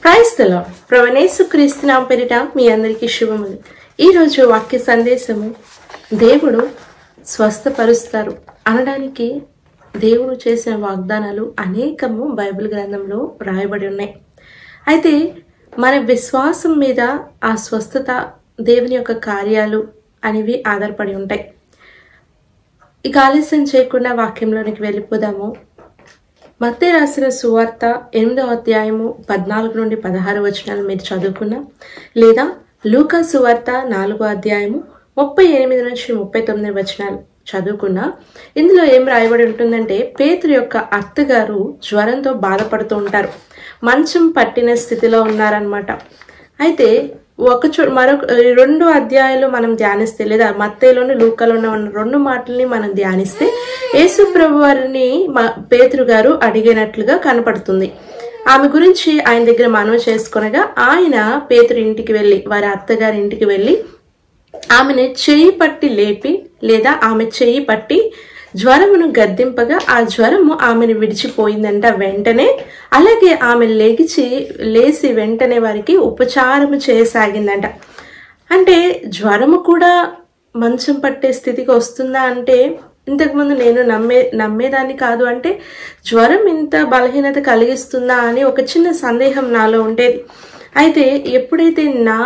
Praise the lord. ప్రభువైన యేసుక్రీస్తు నామమున పేరిట మీ అందరికీ శుభములు. ఈ రోజు వాక్య సందేశము దేవుడు స్వస్థపరుస్తారు అనడానికి దేవుడు చేసిన వాగ్దానాలు అనేకము బైబిల్ గ్రంథంలో రాయబడి ఉన్నాయి. అయితే మన విశ్వాసం మీద ఆ స్వస్థత దేవుని యొక్క కార్యాలు అనేవి ఆధారపడి ఉంటాయి. ఇక ఆలస్యం చేయకుండా వాక్యంలోనికి వెళ్ళిపోదాము. మత్తయి రాసిన సువార్త 8వ అధ్యాయము 14 నుండి 16 వచనాలు మీరు చదువుకున్నా, లేదా లూకా సువార్త 4వ అధ్యాయము 38 నుంచి 39 వచనాలు చదువుకున్నా, ఇందులో ఏం రాయబడి ఉంటుందంటే పేతురు యొక్క అత్తగారు జ్వరంతో బాధపడుతూ ఉంటారు. మంచం పట్టిన స్థితిలో ఉన్నారనమాట. అయితే మరొక 2 అధ్యాయాలు మనం ధ్యానిస్తే, లేదా మత్తయిలోని లూకాలోని ఉన్న 2 మాటల్ని మనం ధ్యానిస్తే యేసు ప్రభు వారిని పేతురు గారు అడిగినట్లుగా కనపడుతుంది. ఆమె గురించి ఆయన దగ్గర మనవి చేసుకొనగా ఆయన పేతురు ఇంటికి వెళ్ళి, వారి అత్తగారి ఇంటికి వెళ్ళి ఆమెను చేయి పట్టి లేపి, లేదా ఆమె చేయి పట్టి జ్వరమును గద్దింపగా ఆ జ్వరము ఆమెను విడిచిపోయిందంట వెంటనే. అలాగే ఆమె లేచి వెంటనే వారికి ఉపచారము చేయసాగిందంట. అంటే జ్వరము కూడా మంచం పట్టే స్థితికి వస్తుందా అంటే, ఇంతకుముందు నేను నమ్మేదాన్ని కాదు. అంటే జ్వరం ఇంత బలహీనత కలిగిస్తుందా అని ఒక చిన్న సందేహం నాలో ఉండేది. అయితే ఎప్పుడైతే నా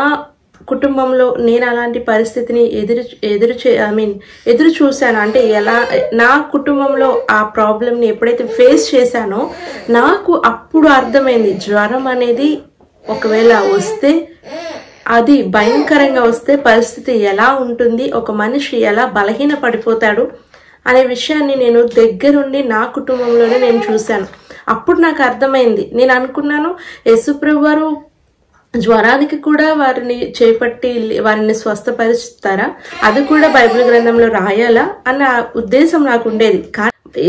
కుటుంబంలో నేను అలాంటి పరిస్థితిని ఎదురు చూశాను, అంటే ఎలా నా కుటుంబంలో ఆ ప్రాబ్లంని ఎప్పుడైతే ఫేస్ చేశానో నాకు అప్పుడు అర్థమైంది, జ్వరం అనేది ఒకవేళ వస్తే, అది భయంకరంగా వస్తే పరిస్థితి ఎలా ఉంటుంది, ఒక మనిషి ఎలా బలహీన పడిపోతాడు అనే విషయాన్ని నేను దగ్గరుండి నా కుటుంబంలోనే నేను చూశాను. అప్పుడు నాకు అర్థమైంది. నేను అనుకున్నాను, యేసుప్రభు వారు జ్వరానికి కూడా వారిని చేపట్టి వారిని స్వస్థపరుస్తారా, అది కూడా బైబిల్ గ్రంథంలో రాయాలా అన్న ఉద్దేశం నాకు ఉండేది. కానీ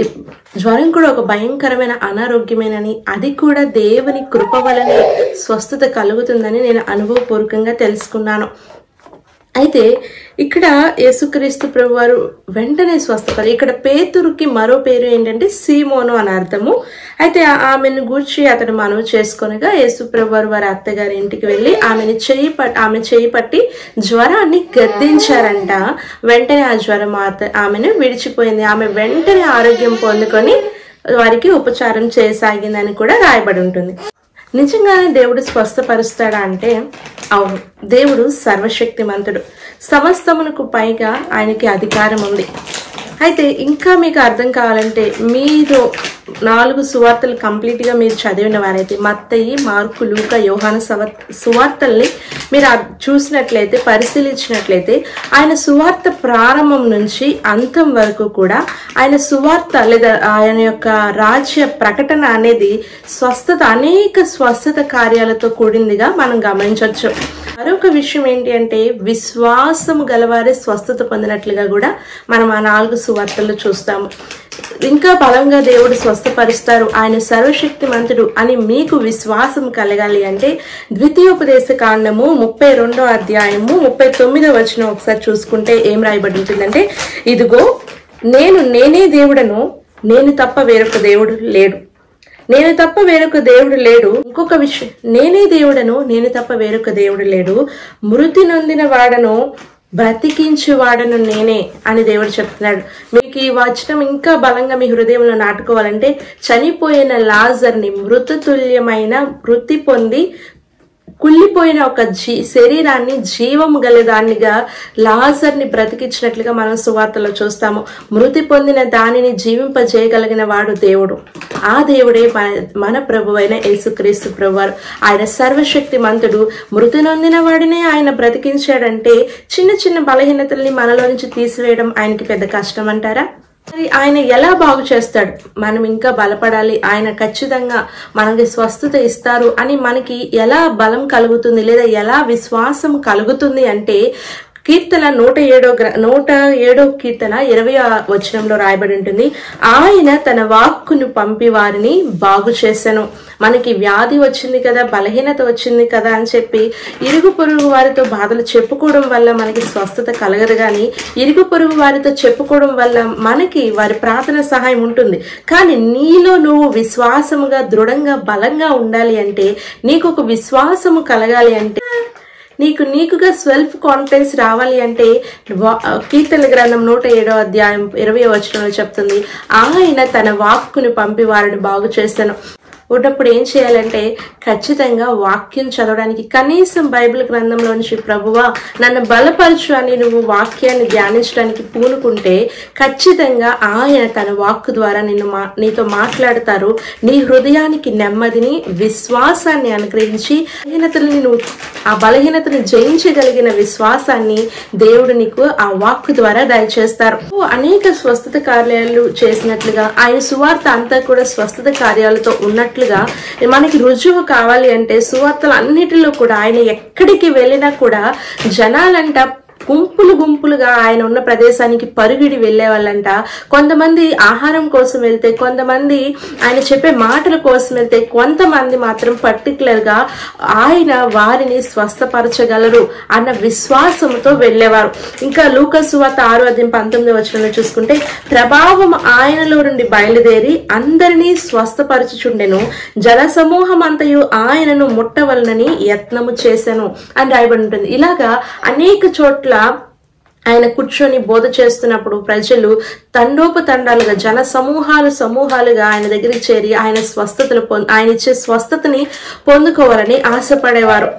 జ్వరం కూడా ఒక భయంకరమైన అనారోగ్యమేనని, అది కూడా దేవుని కృప వలన స్వస్థత కలుగుతుందని నేను అనుభవపూర్వకంగా తెలుసుకున్నాను. అయితే ఇక్కడ యేసుక్రీస్తు ప్రభు వారు వెంటనే స్వస్థపరి. ఇక్కడ పేతురుకి మరో పేరు ఏంటంటే సీమోను అని అర్థము. అయితే ఆమెను గూర్చి అతడు మనవి చేసుకొనగా యేసు ప్రభు వారు వారి అత్తగారి ఇంటికి వెళ్ళి ఆమె చేయి పట్టి జ్వరాన్ని గద్దించారంట. వెంటనే ఆ జ్వరం ఆమెను విడిచిపోయింది. ఆమె వెంటనే ఆరోగ్యం పొందుకొని వారికి ఉపచారం చేయసాగిందని కూడా రాయబడి ఉంటుంది. నిజంగానే దేవుడు స్వస్థపరుస్తాడా అంటే అవును, దేవుడు సర్వశక్తిమంతుడు. సమస్తమునకు పైగా ఆయనకి అధికారం ఉంది. అయితే ఇంకా మీకు అర్థం కావాలంటే, మీరు 4 సువార్తలు కంప్లీట్గా మీరు చదివిన వారైతే, మత్తయి, మార్కు, లూకా, యోహాను సువార్తల్ని మీరు చూసినట్లయితే, పరిశీలించినట్లయితే, ఆయన సువార్త ప్రారంభం నుంచి అంతం వరకు కూడా ఆయన సువార్త లేదా ఆయన యొక్క రాజ్య ప్రకటన అనేది అనేక స్వస్థత కార్యాలతో కూడిందిగా మనం గమనించవచ్చు. మరొక విషయం ఏంటి అంటే, విశ్వాసము గలవారే స్వస్థత పొందినట్లుగా కూడా మనం ఆ 4 సువార్తల్లో చూస్తాము. ఇంకా బలంగా దేవుడు స్వస్థపరుస్తారు, ఆయన సర్వశక్తిమంతుడు అని మీకు విశ్వాసం కలగాలి అంటే ద్వితీయోపదేశ కాండము 32వ అధ్యాయము 39వ వచనం ఒకసారి చూసుకుంటే ఏం రాయబడి ఉంటుందంటే, ఇదిగో నేనే దేవుడను, నేను తప్ప వేరొక దేవుడు లేడు. నేను తప్ప వేరొక దేవుడు లేడు. ఇంకొక విషయం, నేనే దేవుడను, నేను తప్ప వేరొక దేవుడు లేడు. మృతి నొందిన వాడను, బ్రతికించు వాడను నేనే అని దేవుడు చెప్తున్నాడు. మీకు ఈ వచనం ఇంకా బలంగా మీ హృదయంలో నాటుకోవాలంటే, చనిపోయిన లాజర్ని, మృతతుల్యమైన మృతి పొంది కుళ్ళిపోయిన ఒక శరీరాన్ని జీవము గలదానిగా లాజర్ని బ్రతికించినట్లుగా మనం సువార్తలో చూస్తాము. మృతి పొందిన దానిని జీవింపజేయగలిగిన వాడు దేవుడు. ఆ దేవుడే మన ప్రభువైన యేసుక్రీస్తు ప్రభువారు. ఆయన సర్వశక్తిమంతుడు. మృతి నొందిన వాడినే ఆయన బ్రతికించాడంటే చిన్న చిన్న బలహీనతల్ని మనలో నుంచి తీసివేయడం ఆయనకి పెద్ద కష్టం అంటారా? మరి ఆయన ఎలా బాగు చేస్తాడు? మనం ఇంకా బలపడాలి. ఆయన ఖచ్చితంగా మనకి స్వస్థత ఇస్తారు అని మనకి ఎలా బలం కలుగుతుంది, లేదా ఎలా విశ్వాసం కలుగుతుంది అంటే, కీర్తన 107వ కీర్తన 20వ వచనంలో రాయబడి ఉంటుంది, ఆయన తన వాక్కును పంపి వారిని బాగు చేసెను. మనకి వ్యాధి వచ్చింది కదా, బలహీనత వచ్చింది కదా అని చెప్పి ఇరుగు పొరుగు వారితో బాధలు చెప్పుకోవడం వల్ల మనకి స్వస్థత కలగదు. కానీ ఇరుగు పొరుగు వారితో చెప్పుకోవడం వల్ల మనకి వారి ప్రార్థన సహాయం ఉంటుంది. కానీ నీలో నువ్వు విశ్వాసముగా దృఢంగా బలంగా ఉండాలి అంటే, నీకు ఒక విశ్వాసము కలగాలి అంటే, నీకుగా సెల్ఫ్ కాన్ఫిడెన్స్ రావాలి అంటే కీర్తన గ్రంథం 107వ అధ్యాయం 20వ వచనంలో చెప్తుంది, ఆయన తన వాక్కుని పంపి వారిని బాగు చేస్తాను ఉన్నప్పుడు ఏం చేయాలంటే ఖచ్చితంగా వాక్యం చదవడానికి, కనీసం బైబిల్ గ్రంథంలో నుంచి ప్రభువా నన్ను బలపరచు అని నువ్వు వాక్యాన్ని ధ్యానించడానికి పూనుకుంటే ఖచ్చితంగా ఆయన తన వాక్కు ద్వారా నీతో మాట్లాడతారు. నీ హృదయానికి నెమ్మదిని, విశ్వాసాన్ని అనుగ్రహించి ఆ బలహీనతను జయించగలిగిన విశ్వాసాన్ని దేవుడు నీకు ఆ వాక్కు ద్వారా దయచేస్తారు. అనేక స్వస్థత కార్యాలు చేసినట్లుగా ఆయన సువార్త అంతా కూడా స్వస్థత కార్యాలతో ఉన్నట్లు మనకి రుజువు కావాలి అంటే సువార్తలు అన్నిటిలో కూడా ఆయన ఎక్కడికి వెళ్ళినా కూడా జనాలంట గుంపులుగా ఆయన ఉన్న ప్రదేశానికి పరుగిడి వెళ్లే వాళ్ళంట. కొంతమంది ఆహారం కోసం వెళ్తే, కొంతమంది ఆయన చెప్పే మాటల కోసం వెళ్తే, కొంతమంది మాత్రం పర్టికులర్ గా ఆయన వారిని స్వస్థపరచగలరు అన్న విశ్వాసంతో వెళ్లేవారు. ఇంకా లూకాసు సువార్త 6:19 వచనంలో చూసుకుంటే, ప్రభావం ఆయనలో నుండి బయలుదేరి అందరినీ స్వస్థపరచుచుండెను, జన సమూహం అంతయు ఆయనను ముట్టవలనని యత్నము చేశాను అని రాయబడి ఉంటుంది. ఇలాగా అనేక చోట్ల ఆయన కూర్చొని బోధ చేస్తున్నప్పుడు ప్రజలు తండోపతండాలుగా జన సమూహాలుగా ఆయన దగ్గరికి చేరి ఆయన ఇచ్చే స్వస్థతని పొందుకోవాలని ఆశపడేవారు.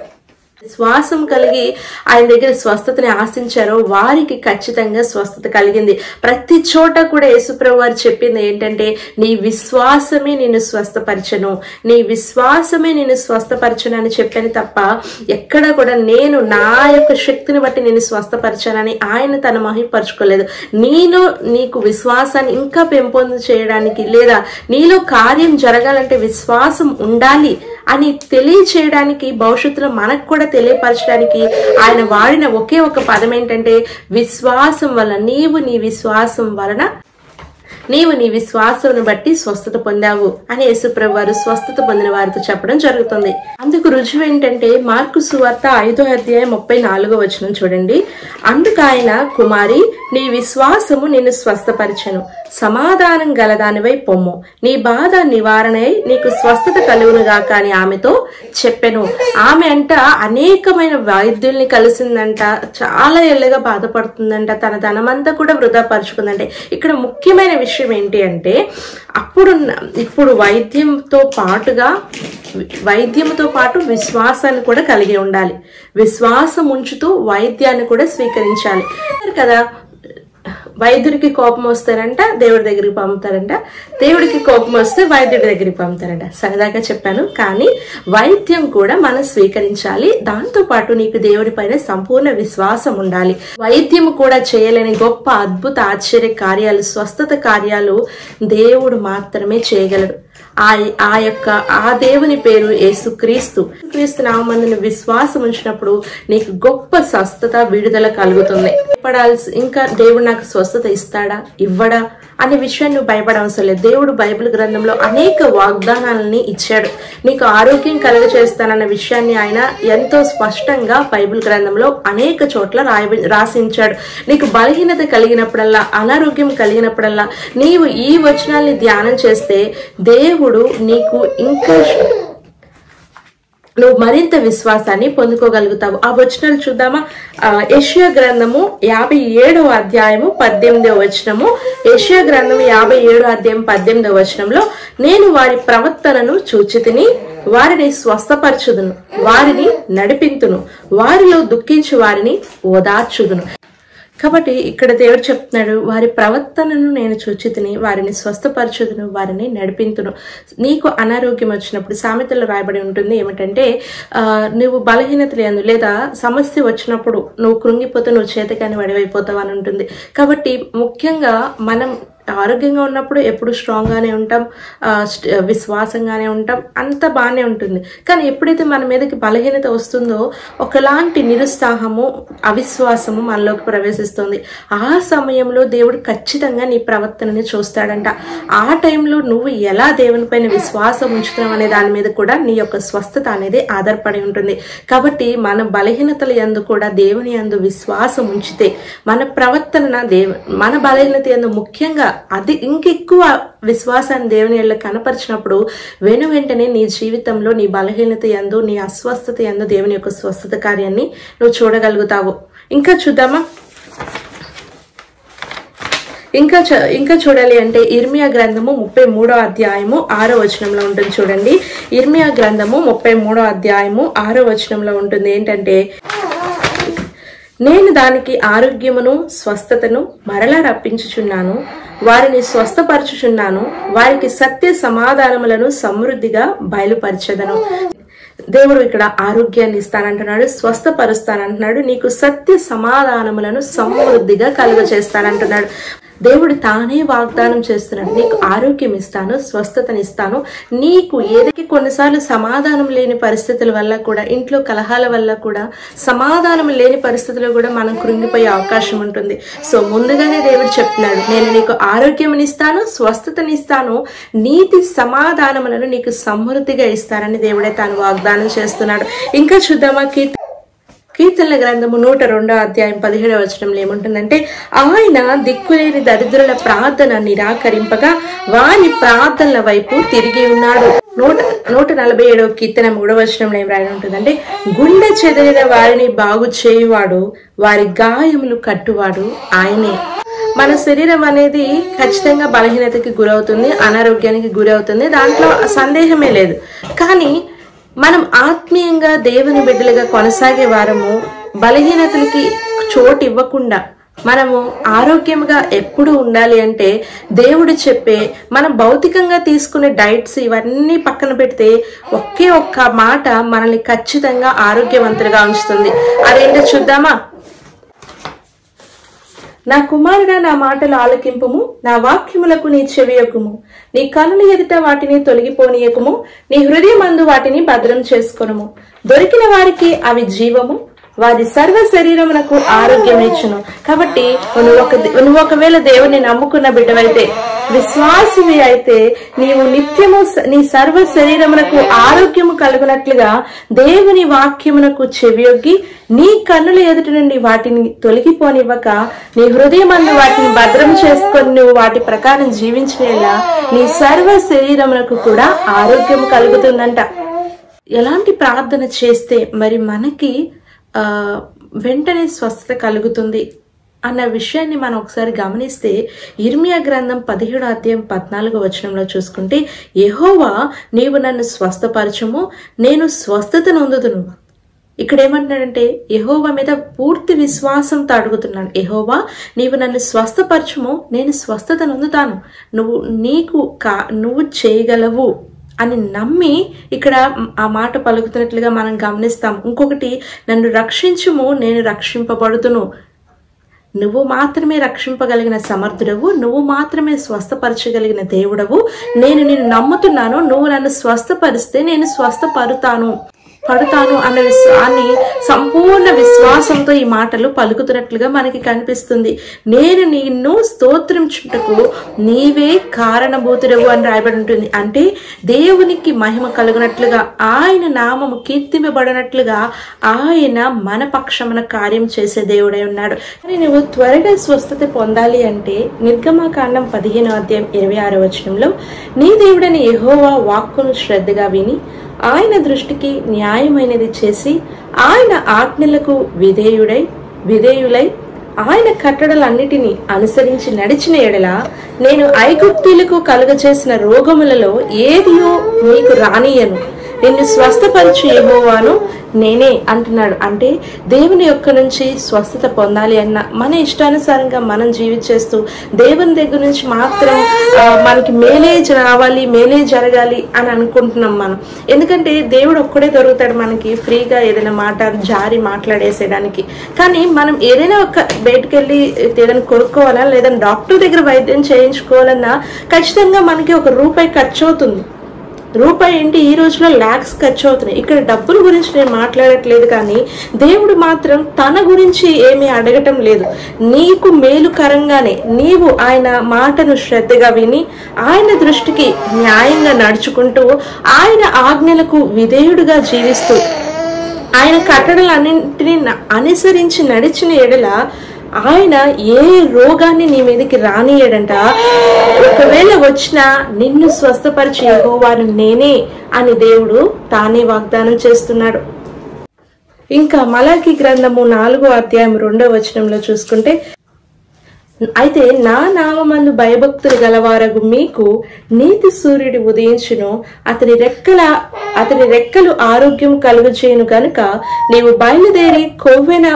విశ్వాసం కలిగి ఆయన దగ్గర స్వస్థతని ఆశించారో వారికి ఖచ్చితంగా స్వస్థత కలిగింది. ప్రతి చోట కూడా యేసుప్రభు వారు చెప్పింది ఏంటంటే, నీ విశ్వాసమే నిన్ను స్వస్థపరచను, నీ విశ్వాసమే నిన్ను స్వస్థపరచను అని చెప్పాను తప్ప ఎక్కడ కూడా నేను నా యొక్క శక్తిని బట్టి నేను స్వస్థపరచానని ఆయన తన మహిమపరచుకోలేదు. నీకు విశ్వాసాన్ని ఇంకా పెంపొంది చేయడానికి, లేదా నీలో కార్యం జరగాలంటే విశ్వాసం ఉండాలి అని తెలియచేయడానికి, భవిష్యత్తులో మనకు కూడా తెలియపరచడానికి ఆయన వాడిన ఒకే ఒక పదం ఏంటంటే విశ్వాసం వల్ల. నీవు నీ విశ్వాసం బట్టి స్వస్థత పొందావు అని యేసుప్రభు వారు స్వస్థత పొందిన వారితో చెప్పడం జరుగుతుంది. అందుకు రుజువు ఏంటంటే మార్కు సువార్త 5వ అధ్యాయం 34వ వచనం చూడండి. అందుకు ఆయన, కుమారి నీ విశ్వాసము నిన్ను స్వస్థపరిచెను, సమాధానం గలదానివై పొమ్ము, నీ బాధ నివారణై నీకు స్వస్థత కలుగునుగాక అని ఆమెతో చెప్పెను. ఆమె అంట అనేకమైన వైద్యుల్ని కలిసిందంట, చాలా ఏళ్ళగా బాధపడుతుందంట, తన ధనమంతా కూడా వృధా పరుచుకుందంటే. ఇక్కడ ముఖ్యమైన విషయం ఏంటి అంటే, ఇప్పుడు వైద్యంతో పాటు విశ్వాసాన్ని కూడా కలిగి ఉండాలి. విశ్వాసం ఉంచుతూ వైద్యాన్ని కూడా స్వీకరించాలి కదా. వైద్యుడికి కోపం వస్తారంట, దేవుడి దగ్గరికి పంపుతారంట, దేవుడికి కోపం వస్తే వైద్యుడి దగ్గరికి పంపుతారంట. సరదాగా చెప్పాను, కానీ వైద్యం కూడా మనం స్వీకరించాలి. దాంతో పాటు నీకు దేవుడి పైన సంపూర్ణ విశ్వాసం ఉండాలి. వైద్యం కూడా చేయలేని గొప్ప అద్భుత ఆశ్చర్య కార్యాలు, స్వస్థత కార్యాలు దేవుడు మాత్రమే చేయగలడు. ఆ దేవుని పేరు యేసుక్రీస్తు. క్రీస్తు నామమున విశ్వాసం ఉంచినప్పుడు నీకు గొప్ప స్వస్థత, విడుదల కలుగుతుంది. ఇంకా దేవుడు నాకు స్వస్థత ఇస్తాడా ఇవ్వడా అనే విషయాన్ని నువ్వు భయపడవసరం లేదు. దేవుడు బైబిల్ గ్రంథంలో అనేక వాగ్దానాలని ఇచ్చాడు. నీకు ఆరోగ్యం కలుగజేస్తానన్న విషయాన్ని ఆయన ఎంతో స్పష్టంగా బైబిల్ గ్రంథంలో అనేక చోట్ల రాసించాడు. నీకు బలహీనత కలిగినప్పుడల్లా, అనారోగ్యం కలిగినప్పుడల్లా నీవు ఈ వచనాల్ని ధ్యానం చేస్తే దేవుడు నీకు ఇంకా నువ్వు మరింత విశ్వాసాన్ని పొందుకోగలుగుతావు. ఆ వచనాలు చూద్దామా? యెషయా గ్రంథము 57వ అధ్యాయము 18వ వచనము. యెషయా గ్రంథము 57వ అధ్యాయం 18వ వచనంలో, నేను వారి ప్రవర్తనను చూచితిని, వారిని స్వస్థపరచుదును, వారిని నడిపింతును, వారిలో దుఃఖించు వారిని ఓదార్చుదును. కాబట్టి ఇక్కడ దేవుడు చెప్తున్నాడు, వారి ప్రవర్తనను నేను చూచితిని, వారిని స్వస్థపరచుదును, వారిని నడిపింతును. నీకు అనారోగ్యం వచ్చినప్పుడు సామెతల్లో రాయబడి ఉంటుంది ఏమిటంటే, నువ్వు బలహీనతలు ఎందు లేదా సమస్య వచ్చినప్పుడు నువ్వు కృంగిపోతే నువ్వు చేతకాని వడివైపోతావు అని ఉంటుంది. కాబట్టి ముఖ్యంగా మనం ఆరోగ్యంగా ఉన్నప్పుడు ఎప్పుడు స్ట్రాంగ్గానే ఉంటాం, విశ్వాసంగానే ఉంటాం, అంత బాగానే ఉంటుంది. కానీ ఎప్పుడైతే మన మీదకి బలహీనత వస్తుందో ఒకలాంటి నిరుత్సాహము, అవిశ్వాసము మనలోకి ప్రవేశిస్తుంది. ఆ సమయంలో దేవుడు ఖచ్చితంగా నీ ప్రవర్తనని చూస్తాడంట. ఆ టైంలో నువ్వు ఎలా దేవుని పైన విశ్వాసం ఉంచుతున్నావు అనే దాని మీద కూడా నీ యొక్క స్వస్థత అనేది ఆధారపడి ఉంటుంది. కాబట్టి మన బలహీనతల యందు కూడా దేవుని యందు విశ్వాసం ఉంచితే మన ప్రవర్తన మన బలహీనత యందు ముఖ్యంగా అది ఇంకెక్కువ విశ్వాసాన్ని దేవుని యందు కనపరిచినప్పుడు వెంటనే నీ జీవితంలో నీ బలహీనత యందు, నీ అస్వస్థత యందు దేవుని యొక్క స్వస్థత కార్యాన్ని నువ్వు చూడగలుగుతావు. ఇంకా చూద్దామా? ఇంకా చూడాలి అంటే ఇర్మియా గ్రంథము 33వ అధ్యాయము 6వ వచనంలో ఉంటుంది. చూడండి, ఇర్మియా గ్రంథము 33వ అధ్యాయము 6వ వచనంలో ఉంటుంది. ఏంటంటే, నేను దానికి ఆరోగ్యమును స్వస్థతను మరలా రప్పించుచున్నాను, వారిని స్వస్థపరచుచున్నాను, వారికి సత్య సమాధానములను సమృద్ధిగా బయలుపరచదను. దేవుడు ఇక్కడ ఆరోగ్యాన్ని ఇస్తానంటున్నాడు, స్వస్థపరుస్తానంటున్నాడు, నీకు సత్య సమాధానములను సమృద్ధిగా కలుగజేస్తానంటున్నాడు. దేవుడు తానే వాగ్దానం చేస్తున్నాడు, నీకు ఆరోగ్యం ఇస్తాను, స్వస్థతనిస్తాను. నీకు ఏదైతే కొన్నిసార్లు సమాధానం లేని పరిస్థితుల వల్ల కూడా, ఇంట్లో కలహాల వల్ల కూడా, సమాధానం లేని పరిస్థితుల్లో కూడా మనం కృంగిపోయే అవకాశం ఉంటుంది. సో ముందుగానే దేవుడు చెప్తున్నాడు, నేను నీకు ఆరోగ్యమునిస్తాను, స్వస్థతనిస్తాను, నీతి సమాధానములను నీకు సమృద్ధిగా ఇస్తానని దేవుడే తాను వాగ్దానం చేస్తున్నాడు. ఇంకా చూద్దామా? కీర్తనల గ్రంథము 102వ అధ్యాయం 17వ వచనంలో ఏముంటుందంటే, ఆయన దిక్కులేని దరిద్రుల ప్రార్థన నిరాకరింపగా వారి ప్రార్థనల వైపు తిరిగి ఉన్నాడు. 147వ కీర్తన 3వ వచనంలో ఏం రాయడం ఉంటుందంటే, గుండె చెదిరిన వారిని బాగు చేయువాడు, వారి గాయములు కట్టువాడు ఆయనే. మన శరీరం అనేది ఖచ్చితంగా బలహీనతకి గురవుతుంది, అనారోగ్యానికి గురవుతుంది, దాంట్లో సందేహమే లేదు. కానీ మనం ఆత్మీయంగా దేవుని బిడ్డలుగా కొనసాగే వారము బలహీనతలకి చోటు ఇవ్వకుండా మనము ఆరోగ్యంగా ఎప్పుడు ఉండాలి అంటే, దేవుడు చెప్పే మనం భౌతికంగా తీసుకునే డైట్స్ ఇవన్నీ పక్కన పెడితే ఒకే ఒక్క మాట మనల్ని ఖచ్చితంగా ఆరోగ్యవంతులుగా ఉంచుతుంది. అదేంటో చూద్దామా? నా కుమారుడా, నా మాటలు ఆలకింపుము, నా వాక్యములకు నీ చెవియకుము, నీ కనుల ఎదుట వాటిని తొలగిపోనీయకుము, నీ హృదయమందు వాటిని భద్రం చేసుకొనుము. దొరికిన వారికి అవి జీవము, వారి సర్వ శరీరమునకు ఆరోగ్యం ఇచ్చును. కాబట్టి నువ్వు ఒకవేళ దేవుని నమ్ముకున్న బిడ్డవైతే, విశ్వాసివి అయితే, నీవు నిత్యము నీ సర్వ శరీరమునకు ఆరోగ్యము కలుగునట్లుగా దేవుని వాక్యమునకు చెవియొగ్గి నీ కన్నుల ఎదుట నుండి వాటిని తొలగిపోనివ్వక నీ హృదయమందు వాటిని భద్రం చేసుకొని నువ్వు వాటి ప్రకారం జీవించేలా నీ సర్వ శరీరమునకు కూడా ఆరోగ్యం కలుగుతుందంట. ఎలాంటి ప్రార్థన చేస్తే మరి మనకి వెంటనే స్వస్థత కలుగుతుంది అన్న విషయాన్ని మనం ఒకసారి గమనిస్తే, ఇర్మియా గ్రంథం 17వ అధ్యాయం 14వ వచనంలో చూసుకుంటే, యెహోవా నీవు నన్ను స్వస్థపరచుము, నేను స్వస్థత నొందుదును. ఇక్కడ ఏమంటున్నాడంటే, యెహోవా మీద పూర్తి విశ్వాసంతో అడుగుతున్నాడు. యెహోవా నీవు నన్ను స్వస్థపరచుము, నేను స్వస్థత నొందుతాను, నువ్వు చేయగలవు అని నమ్మి ఇక్కడ ఆ మాట పలుకుతున్నట్లుగా మనం గమనిస్తాం. ఇంకొకటి, నన్ను రక్షించుము, నేను రక్షింపబడుతును. నువ్వు మాత్రమే రక్షింపగలిగిన సమర్థుడవు, నువ్వు మాత్రమే స్వస్థపరచగలిగిన దేవుడవు, నేను నిన్ను నమ్ముతున్నాను, నువ్వు నన్ను స్వస్థపరిస్తే నేను స్వస్థపడతాను అన్న విశ్వాన్ని సంపూర్ణ విశ్వాసంతో ఈ మాటలు పలుకుతున్నట్లుగా మనకి కనిపిస్తుంది. నేను నిన్ను స్తోత్రించుటకు నీవే కారణభూతుడవు అని రాయబడి ఉంటుంది. అంటే దేవునికి మహిమ కలుగునట్లుగా, ఆయన నామము కీర్తింపబడినట్లుగా ఆయన మన పక్షమున కార్యం చేసే దేవుడై ఉన్నాడు. నువ్వు త్వరగా స్వస్థత పొందాలి అంటే నిర్గమకాండం 15వ అధ్యాయం 26వ వచనంలో, నీ దేవుడని యెహోవా వాక్కును శ్రద్ధగా విని ఆయన దృష్టికి న్యాయమైనది చేసి ఆయన ఆజ్ఞలకు విధేయులై ఆయన కట్టడలన్నిటినీ అనుసరించి నడిచిన ఎడల నేను ఐగుప్తీయులకు కలుగజేసిన రోగములలో ఏదియో నీకు రానియను, నిన్ను స్వస్థపరిచి యెహోవాను నేనే అంటున్నాడు. అంటే దేవుని యొక్క నుంచి స్వస్థత పొందాలి అన్న మన ఇష్టానుసారంగా మనం జీవించేస్తూ దేవుని దగ్గర నుంచి మాత్రం మనకి మేలే రావాలి, మేలే జరగాలి అని అనుకుంటున్నాం మనం. ఎందుకంటే దేవుడు ఒక్కడే దొరుకుతాడు మనకి ఫ్రీగా ఏదైనా మాట జారి మాట్లాడేసేయడానికి. కానీ మనం ఏదైనా ఒక బయటకు వెళ్ళి ఏదైనా కొనుక్కోవాలా లేదా డాక్టర్ దగ్గర వైద్యం చేయించుకోవాలన్నా ఖచ్చితంగా మనకి ₹1 ఖర్చు అవుతుంది. రూపాయి ఏంటి ఈ రోజులో లాక్స్ ఖర్చు అవుతున్నాయి. ఇక్కడ డబ్బుల గురించి నేను మాట్లాడట్లేదు, కానీ దేవుడు మాత్రం తన గురించి ఏమీ అడగటం లేదు. నీకు మేలుకరంగానే నీవు ఆయన మాటను శ్రద్ధగా విని ఆయన దృష్టికి న్యాయంగా నడుచుకుంటూ ఆయన ఆజ్ఞలకు విధేయుడుగా జీవిస్తూ ఆయన కట్టడలన్నింటినీ అనుసరించి నడిచిన ఎడల ఆయన ఏ రోగాన్ని నీ మీదకి రానియడంట. ఒకవేళ వచ్చినా నిన్ను స్వస్థపరిచి యెహోవాను నేనే అని దేవుడు తానే వాగ్దానం చేస్తున్నాడు. ఇంకా మలాకి గ్రంథము 4వ అధ్యాయం 2వ వచనంలో చూసుకుంటే, అయితే నా నామమందు భయభక్తులు గలవారగు మీకు నీతి సూర్యుడు ఉదయించును, అతని రెక్కలు ఆరోగ్యం కలుగజేయును గనుక నీవు బయలుదేరి కొవ్వెన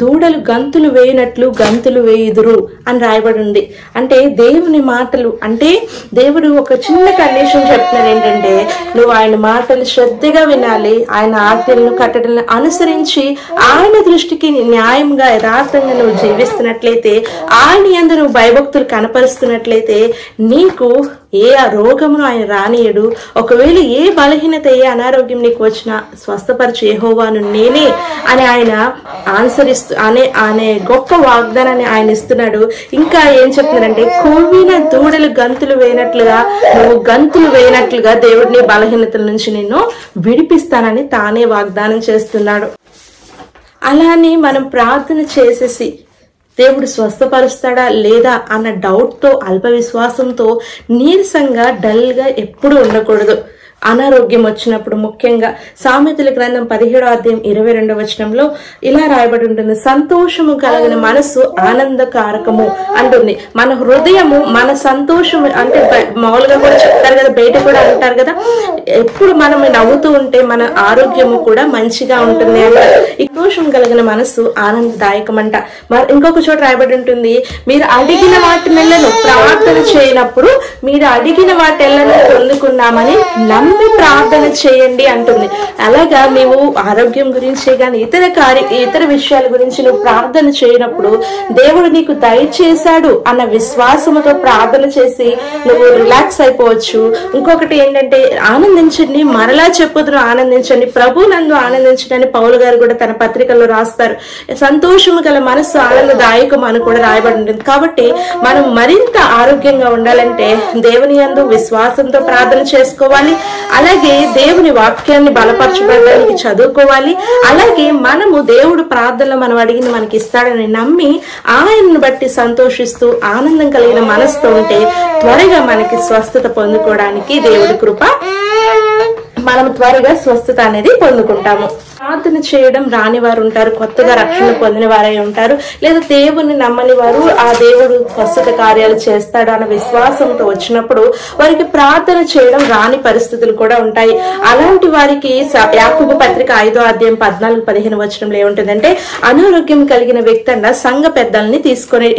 దూడలు గంతులు వేయినట్లు గంతులు వేయుదురు అని రాయబడి ఉంది. అంటే దేవుని మాటలు, అంటే దేవుడు ఒక చిన్న కండిషన్ చెప్తున్నాడు ఏంటంటే, నువ్వు ఆయన మాటలు శ్రద్ధగా వినాలి, ఆయన ఆజ్ఞలను కట్టడలను అనుసరించి ఆయన దృష్టికి న్యాయంగా యథార్థంగా నువ్వు జీవిస్తున్నట్లయితే, ఆయన యందు నువ్వు భయభక్తులు కనపరుస్తున్నట్లయితే నీకు ఏ రోగమును ఆయన రానియడు. ఒకవేళ ఏ బలహీనత ఏ అనారోగ్యం నీకు వచ్చినా స్వస్థపరిచి యెహోవాను నేనే అని ఆయన అనే గొప్ప వాగ్దానాన్ని ఆయన ఇస్తున్నాడు. ఇంకా ఏం చెప్తున్నారంటే, కొవ్విన దూడలు గంతులు వేయనట్లుగా నువ్వు గంతులు వేయనట్లుగా దేవుడిని బలహీనతల నుంచి నిన్ను విడిపిస్తానని తానే వాగ్దానం చేస్తున్నాడు. అలానే మనం ప్రార్థన చేసేసి దేవుడు స్వస్థపరుస్తాడా లేదా అన్న డౌట్తో అల్ప విశ్వాసంతో నీరసంగా డల్గా ఎప్పుడు ఉండకూడదు. అనారోగ్యం వచ్చినప్పుడు ముఖ్యంగా సామెతల గ్రంథం 17వ అధ్యాయం 22వ వచనంలో ఇలా రాయబడి ఉంటుంది, సంతోషము కలిగిన మనసు ఆనందకారకము అంటుంది. మన హృదయము మన సంతోషము, అంటే మామూలుగా కూడా చెప్తారు కదా, బయట కూడా అంటారు కదా, ఎప్పుడు మనం నవ్వుతూ ఉంటే మన ఆరోగ్యము కూడా మంచిగా ఉంటుంది అంట. ఈ సంతోషం కలిగిన మనసు ఆనందదాయకం అంట. మరి ఇంకొక చోట రాయబడి ఉంటుంది, మీరు అడిగిన వాటినెల్లను ప్రార్థన చేయనప్పుడు మీరు అడిగిన వాటెల్లను పొందుకున్నామని నమ్మి ప్రార్థన చేయండి అంటుంది. అలాగా నీవు ఆరోగ్యం గురించి కానీ ఇతర విషయాల గురించి నువ్వు ప్రార్థన చేయనప్పుడు దేవుడు నీకు దయచేశాడు అన్న విశ్వాసముతో ప్రార్థన చేసి నువ్వు రిలాక్స్ అయిపోవచ్చు. ఇంకొకటి ఏంటంటే, ఆనందించండి, మరలా చెప్పుదును ఆనందించండి, ప్రభు నందు ఆనందించండి పౌలు గారు కూడా తన పత్రికల్లో రాస్తారు. సంతోషము గల మనస్సు ఆనందదాయకం అని కూడా రాయబడి ఉంటుంది. కాబట్టి మనం మరింత ఆరోగ్యంగా ఉండాలంటే దేవుని యందు విశ్వాసంతో ప్రార్థన చేసుకోవాలి. అలాగే దేవుని వాక్యాన్ని బలపరచబడడానికి చదువుకోవాలి. అలాగే మనము దేవుడు ప్రార్థనలో మనం అడిగింది మనకి ఇస్తాడని నమ్మి ఆయనను బట్టి సంతోషిస్తూ ఆనందం కలిగిన మనసుతో ఉంటే త్వరగా మనకి స్వస్థత పొందుకోవడానికి దేవుడి కృప, మనం త్వరగా స్వస్థత అనేది పొందుకుంటాము. ప్రార్థన చేయడం రాని వారు ఉంటారు, కొత్తగా రక్షణ పొందిన వారై ఉంటారు, లేదా దేవుని నమ్మని వారు ఆ దేవుడు స్వస్థత కార్యాలు చేస్తాడు అన్న విశ్వాసంతో వచ్చినప్పుడు వారికి ప్రార్థన చేయడం రాని పరిస్థితులు కూడా ఉంటాయి. అలాంటి వారికి యాకోబు పత్రిక 5వ అధ్యాయం 14-15 వచనంలో ఏముంటుందంటే, అనారోగ్యం కలిగిన వ్యక్తి అన్న సంఘ పెద్దల్ని తీసుకొని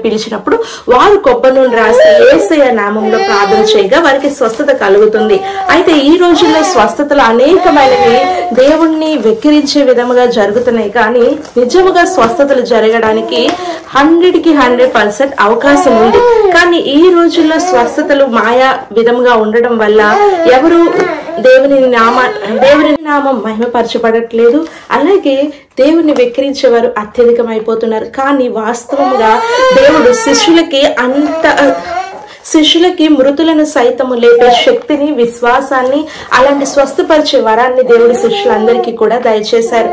పిలిచినప్పుడు వారు కొబ్బరి నూనె రాసి యేసయ్య నామంలో ప్రార్థన చేయగా వారికి స్వస్థత కలుగుతుంది. అయితే ఈ రోజుల్లో స్వస్థతలు అనేకమైనవి దేవుణ్ణి వెక్కిరించే విధముగా జరుగుతున్నాయి, కానీ నిజముగా స్వస్థతలు జరగడానికి 100కి 100% అవకాశం ఉంది. కానీ ఈ రోజుల్లో స్వస్థతలు మాయా విధముగా ఉండడం వల్ల ఎవరు దేవుని నామం మహిమపరచబడట్లేదు. అలాగే దేవుని వెక్కిరించేవారు అత్యధికమైపోతున్నారు. కానీ వాస్తవంగా దేవుడు శిష్యులకి మృతులను సైతము లేపే శక్తిని, విశ్వాసాన్ని, అలాంటి స్వస్థపరిచే వరాన్ని దేవుడి శిష్యులందరికీ కూడా దయచేశారు.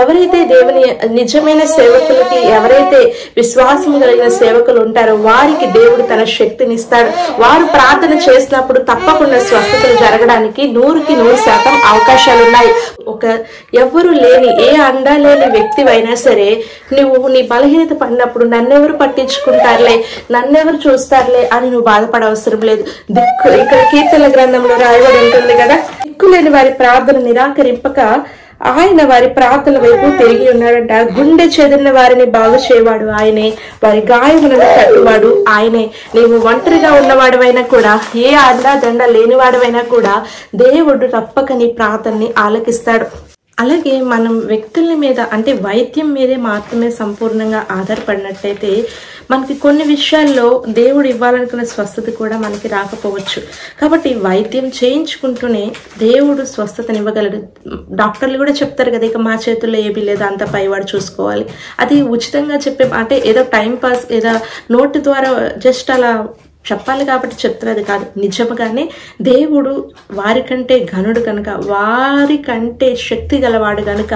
ఎవరైతే దేవుని నిజమైన సేవకులకి, ఎవరైతే విశ్వాసం కలిగిన సేవకులు ఉంటారో వారికి దేవుడు తన శక్తిని ఇస్తాడు. వారు ప్రార్థన చేసినప్పుడు తప్పకుండా స్వస్థతలు జరగడానికి 100కి 100% అవకాశాలు ఉన్నాయి. ఎవరు లేని, ఏ అండా లేని వ్యక్తి అయినా సరే నువ్వు నీ బలహీనత పడినప్పుడు నన్నెవరు పట్టించుకుంటారులే, నన్నెవరు చూస్తారులే అని నువ్వు బాధపడవసరం లేదు. ఇక్కడ కీర్తన గ్రంథంలో రాయబడి ఉంటుంది కదా, దిక్కులేని వారి ప్రార్థన నిరాకరింపక ఆయన వారి ప్రార్థన వైపు తిరిగి ఉన్నాడంట. గుండె చెదిరిన వారిని బాగు చేయవాడు ఆయనే, వారి గాయములను కట్టువాడు ఆయనే. నీవు ఒంటరిగా ఉన్నవాడవైనా కూడా, ఏ అండాదండ లేనివాడవైనా కూడా దేవుడు తప్పక నీ ప్రార్థనని ఆలకిస్తాడు. అలాగే మనం వ్యక్తుల మీద అంటే వైద్యం మీదే మాత్రమే సంపూర్ణంగా ఆధారపడినట్లయితే మనకి కొన్ని విషయాల్లో దేవుడు ఇవ్వాలనుకున్న స్వస్థత కూడా మనకి రాకపోవచ్చు. కాబట్టి వైద్యం చేయించుకుంటూనే దేవుడు స్వస్థతనివ్వగలడు. డాక్టర్లు కూడా చెప్తారు కదా, ఇక మా చేతుల్లో ఏమీ లేదు, అంత పైవాడు చూసుకోవాలి. అది ఉచితంగా చెప్పే అంటే ఏదో టైం పాస్, ఏదో నోటి ద్వారా జస్ట్ అలా చెప్పాలి కాబట్టి చెప్తున్నది కాదు. నిజముగానే దేవుడు వారికంటే ఘనుడు కనుక, వారికంటే శక్తి గలవాడు కనుక,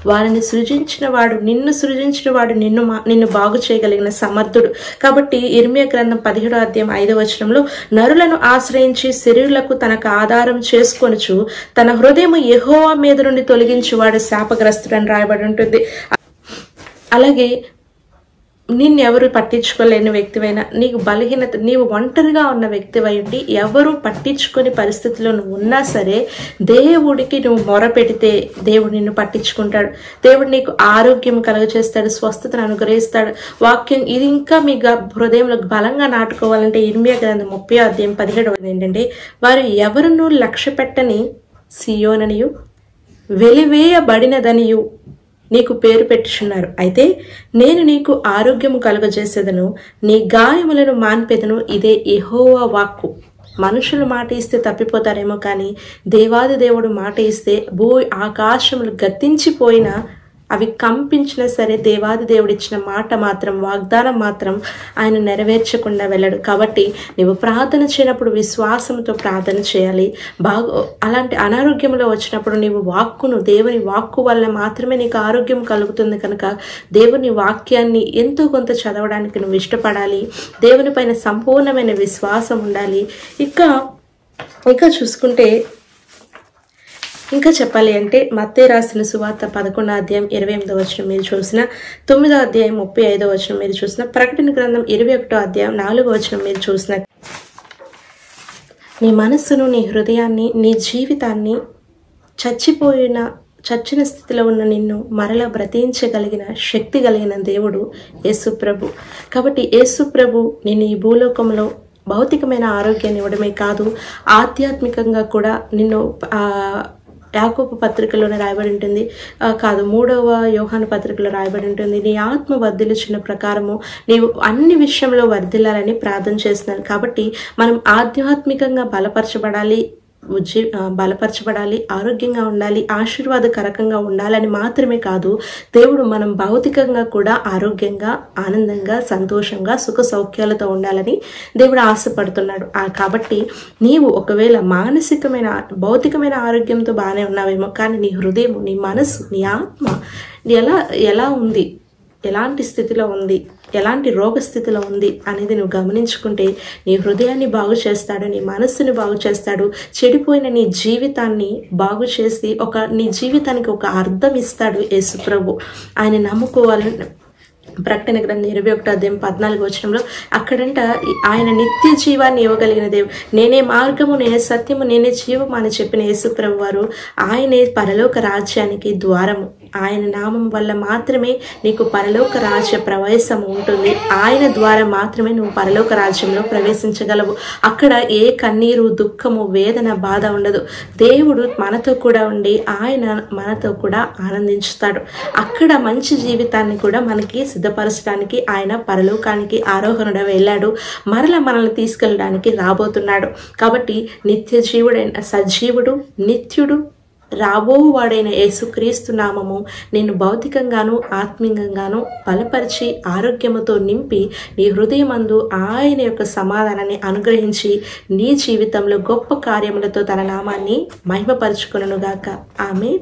వారిని సృజించిన వాడు, నిన్ను సృజించిన వాడు నిన్ను బాగు చేయగలిగిన సమర్థుడు. కాబట్టి ఇర్మియా గ్రంథం 17వ అధ్యాయం 5వ వచనంలో, నరులను ఆశ్రయించి శరీరులకు తనకు ఆధారం చేసుకొనుచు తన హృదయము యెహోవా మీద నుండి తొలగించువాడు శాపగ్రస్తుడని రాయబడి ఉంటుంది. అలాగే నిన్నెవరు పట్టించుకోలేని వ్యక్తివైనా, నీకు బలహీనత, నీవు ఒంటరిగా ఉన్న వ్యక్తివై ఉండి ఎవరు పట్టించుకొని పరిస్థితిలో నువ్వు ఉన్నా సరే, దేవుడికి నువ్వు మొరపెడితే దేవుడు నిన్ను పట్టించుకుంటాడు. దేవుడు నీకు ఆరోగ్యం కలుగజేస్తాడు, స్వస్థతను అనుగ్రహిస్తాడు. వాక్యం ఇది ఇంకా మీ హృదయంలో బలంగా నాటుకోవాలంటే ఇర్మియా గ్రంథం 30వ అధ్యాయం 17వ ఏంటంటే, వారు ఎవరునూ లక్ష్య పెట్టని సియోననియు వెలివేయబడినదనియు నీకు పేరు పెట్టుచున్నారు. అయితే నేను నీకు ఆరోగ్యము కలుగజేసేదను, నీ గాయములను మాన్పెదను. ఇదే యెహోవా వాక్కు. మనుషులు మాట ఇస్తే తప్పిపోతారేమో, కానీ దేవాది దేవుడు మాట ఇస్తే ఆకాశములు గతించిపోయినా, అవి కంపించినా సరే, దేవాది దేవుడు ఇచ్చిన మాట మాత్రం, వాగ్దానం మాత్రం ఆయన నెరవేర్చకుండా వెళ్ళడు. కాబట్టి నీవు ప్రార్థన చేయనప్పుడు విశ్వాసంతో ప్రార్థన చేయాలి. అలాంటి అనారోగ్యంలో వచ్చినప్పుడు నీవు వాక్కును, దేవుని వాక్కు వల్ల మాత్రమే నీకు ఆరోగ్యం కలుగుతుంది కనుక దేవుని వాక్యాన్ని ఎంతో కొంత చదవడానికి నువ్వు ఇష్టపడాలి. దేవుని పైన సంపూర్ణమైన విశ్వాసం ఉండాలి. ఇంకా చూసుకుంటే, ఇంకా చెప్పాలి అంటే మత్తయి రాసిన సువార్త 11వ అధ్యాయం 28వ వచనం మీరు చూసిన, 9వ అధ్యాయం 35వ వచనం మీరు చూసిన, ప్రకటన గ్రంథం 21వ అధ్యాయం 4వ వచనం మీరు చూసిన, నీ మనస్సును, నీ హృదయాన్ని, నీ జీవితాన్ని చచ్చిన స్థితిలో ఉన్న నిన్ను మరలా బ్రతికించగలిగిన శక్తి కలిగిన దేవుడు యేసు ప్రభు. కాబట్టి యేసు ప్రభు నిన్ను ఈ భూలోకంలో భౌతికమైన ఆరోగ్యాన్ని ఇవ్వడమే కాదు, ఆధ్యాత్మికంగా కూడా నిన్ను యాకోబు పత్రికలోనే రాయబడి ఉంటుంది, కాదు 3వ యోహాను పత్రికలో రాయబడి ఉంటుంది, నీ ఆత్మ వర్ధిల్లుచున్న ప్రకారము నీవు అన్ని విషయంలో వర్ధిల్లాలని ప్రార్థన చేస్తున్నారు. కాబట్టి మనం ఆధ్యాత్మికంగా బలపరచబడాలి, ఆరోగ్యంగా ఉండాలి, ఆశీర్వాదకరకంగా ఉండాలని మాత్రమే కాదు, దేవుడు మనం భౌతికంగా కూడా ఆరోగ్యంగా, ఆనందంగా, సంతోషంగా, సుఖ సౌఖ్యాలతో ఉండాలని దేవుడు ఆశపడుతున్నాడు. కాబట్టి నీవు ఒకవేళ మానసికమైన, భౌతికమైన ఆరోగ్యంతో బాగానే ఉన్నావేమో, కానీ నీ హృదయం, నీ మనసు, నీ ఆత్మ ఎలా ఉంది, ఎలాంటి స్థితిలో ఉంది, ఎలాంటి రోగస్థితిలో ఉంది అనేది నువ్వు గమనించుకుంటే నీ హృదయాన్ని బాగు చేస్తాడు, నీ మనస్సుని బాగు చేస్తాడు, చెడిపోయిన నీ జీవితాన్ని బాగు చేసి నీ జీవితానికి ఒక అర్థం ఇస్తాడు యేసు ప్రభు. ఆయన నమ్ముకోవాలని ప్రకటన గ్రంథం 21వ అధ్యాయం 14వ వచనంలో అక్కడంట, ఆయన నిత్య జీవాన్ని ఇవ్వగలిగిన దేవుడు, నేనే మార్గము, నేనే సత్యము, నేనే జీవము అని చెప్పిన యేసు ప్రభు వారు ఆయనే పరలోక రాజ్యానికి ద్వారము. ఆయన నామం వల్ల మాత్రమే నీకు పరలోక రాజ్య ప్రవేశం ఉంటుంది. ఆయన ద్వారా మాత్రమే నువ్వు పరలోక రాజ్యంలో ప్రవేశించగలవు. అక్కడ ఏ కన్నీరు, దుఃఖము, వేదన, బాధ ఉండదు. దేవుడు మనతో కూడా ఉండి ఆయన మనతో కూడా ఆనందించుతాడు. అక్కడ మంచి జీవితాన్ని కూడా మనకి సిద్ధపరచడానికి ఆయన పరలోకానికి ఆరోహణుడ వెళ్ళాడు, మరలా మనల్ని తీసుకెళ్ళడానికి రాబోతున్నాడు. కాబట్టి నిత్య జీవుడైన సజీవుడు, నిత్యుడు, రాబోవాడైన యేసుక్రీస్తు నామము నిన్ను భౌతికంగాను ఆత్మీయంగాను బలపరిచి ఆరోగ్యముతో నింపి నీ హృదయమందు ఆయన యొక్క సమాధానాన్ని అనుగ్రహించి నీ జీవితంలో గొప్ప కార్యములతో తన నామాన్ని మహిమపరచుకొనుగాక. ఆమేన్.